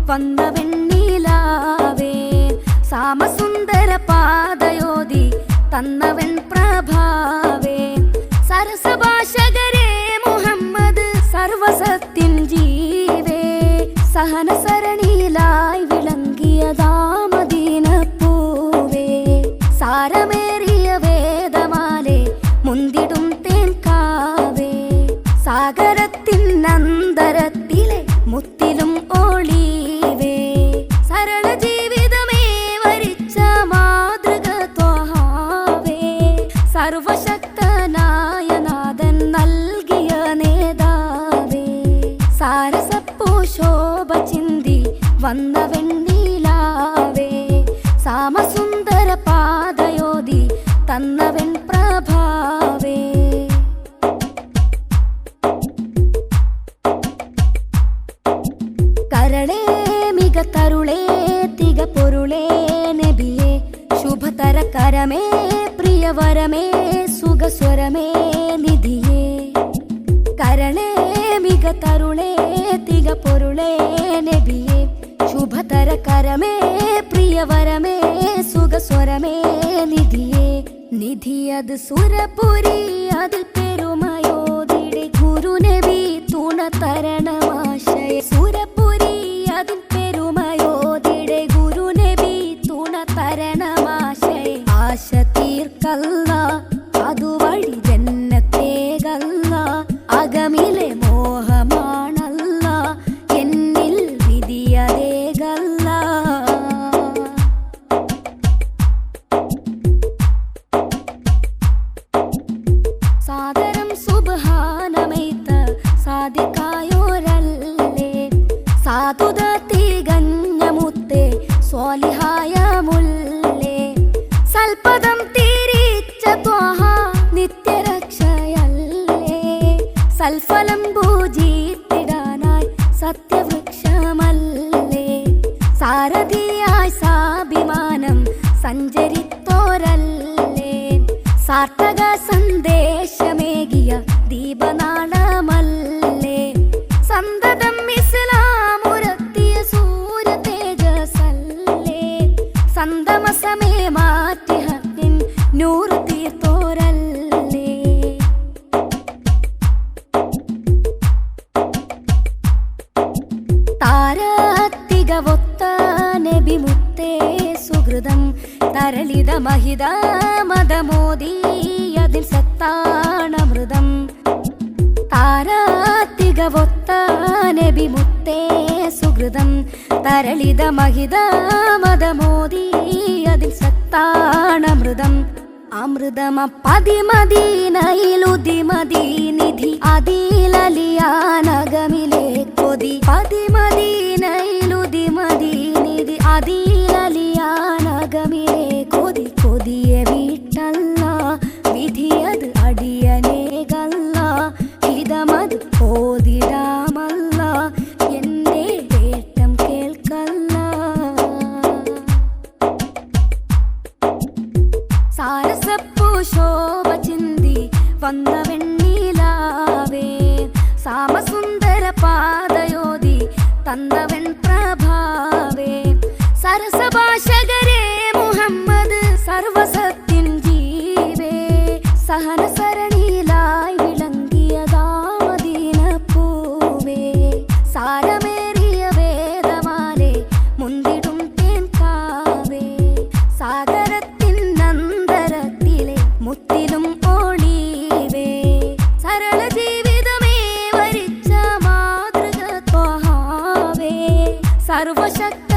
വന്ന വെണ്ണിലാവേ സാമസുന്ദര പാദയോതി തന്നവൻ പ്രഭാവേ സരസഭാഷകരേ മുഹമ്മദ് സർവസത്തിൻ ജീവേ സഹനസരണിയിലായി വിളങ്ങിയതാ മദീന പൂവേ സാരമേറിയ വേദമാലെ മുന്തിടും തേൻകാവേ സാഗരത്തിൻ അന്തരത്തിലെ മുത്തിലും ഒളിവേ സരള ജീവിതമേ വരിച്ച മാതൃക ത്വഹാവേ സർവശക്തനായ നാഥൻ നൽകിയ നേതാവേ സാരസപ്പൂ ശോഭ ചിന്തി വന്ന വെണ്ണിലാവേ സാമസുന്ദര പാദയോതി തന്നവൻ പ്രഭാവേ കരളേ മിക തരുളേ തിക പൊരുളേ നബിയേ ശുഭതര കരമേ പ്രിയവരമേ സുഖസ്വരമേ നിധിയേ കരളേ മിക തരുളേ തിക പൊരുളേ നബിയേ ശുഭതര കരമേ പ്രിയവരമേ സുഖസ്വരമേ നിധിയേ നിധിയത് സുരപുരി അതിൽ പെരുമയോതിടെ ഗുരുനബി തുണ തരണമാശയ സുരപുരി അതിൽ പെരുമയോതിടെ ഗുരുനബി തുണ തരണമാശയ ആശ തീർക്കല്ല അതുവഴി ജന്നത്തേകല്ല അകമിലെ മോഹമാണല്ല എന്നിൽ വിധിയതേകല്ല സാദരം സുബ്ഹാനമൈത സാദിക്കായോരല്ലേ സാധുത തികഞ്ഞ മുത്തേ സ്വാലിഹായ മുല്ലേ സൽപദം തിരിച്ച ത്വഹ നിത്യരക്ഷയല്ലേ സൽഫലം ഭൂജിത്തിടാനായി സത്യവൃക്ഷമല്ലേ സാരഥിയായി സാഭിമാനം സഞ്ചരിത്തോരല്ലേ സാർത്ഥക സന്ദേശമേകിയ ദീപനാളമല്ലേ സന്തതം ഇസ്ലാമുരത്തിയ സൂര്യ തേജസല്ലേ സന്തമസമേ മാറ്റി ഹക്കിൻ നൂറ് തീർത്തോരല്ലേ താരത്തികവൊത്ത നബി മുത്തേ സുഹൃതം തരളിത മഹിത മദമോദി അതിൽ സത്താണമൃതം താരാത്തികവൊത്ത നബി മുത്തേ സുഹൃതം തരളിത മഹിത മദമോദി അതിൽ സത്താണമൃതം അമൃതമ പതിമദീനയിലുദിമദീനിധി അതിലലിയാനഗമിലെ കൊതി പതിമദീനയിലുദിമദീനിധി അതിലലിയാനഗമിലെ കൊതി കൊതിയെ വീട്ടല്ല വിധിയത് അടിയനേകല്ല ഹിതമത് ഓതിടാമല്ല എന്റെ തേട്ടം കേൾക്കല്ല സാരസപ്പൂ ശോഭ ചിന്തി വന്ന വെണ്ണിലാവേ സാമസുന്ദര പാദയോതി തന്നവൻ പ്രഭാവേ സരസഭാഷകരേ മുഹമ്മദ് സർവസത്തിൻ ജീവേ സഹനസരണിയിലായി വിളങ്ങിയതാ മദീന പൂവേ സാരമേറിയ വേദമാലെ മുന്തിടും തേൻകാവേ സാഗരത്തിൻ അന്തരത്തിലെ മുത്തിലും ഒളിവേ സരള ജീവിതമേ വരിച്ച മാതൃക ത്വഹാവേ സർവശക്ത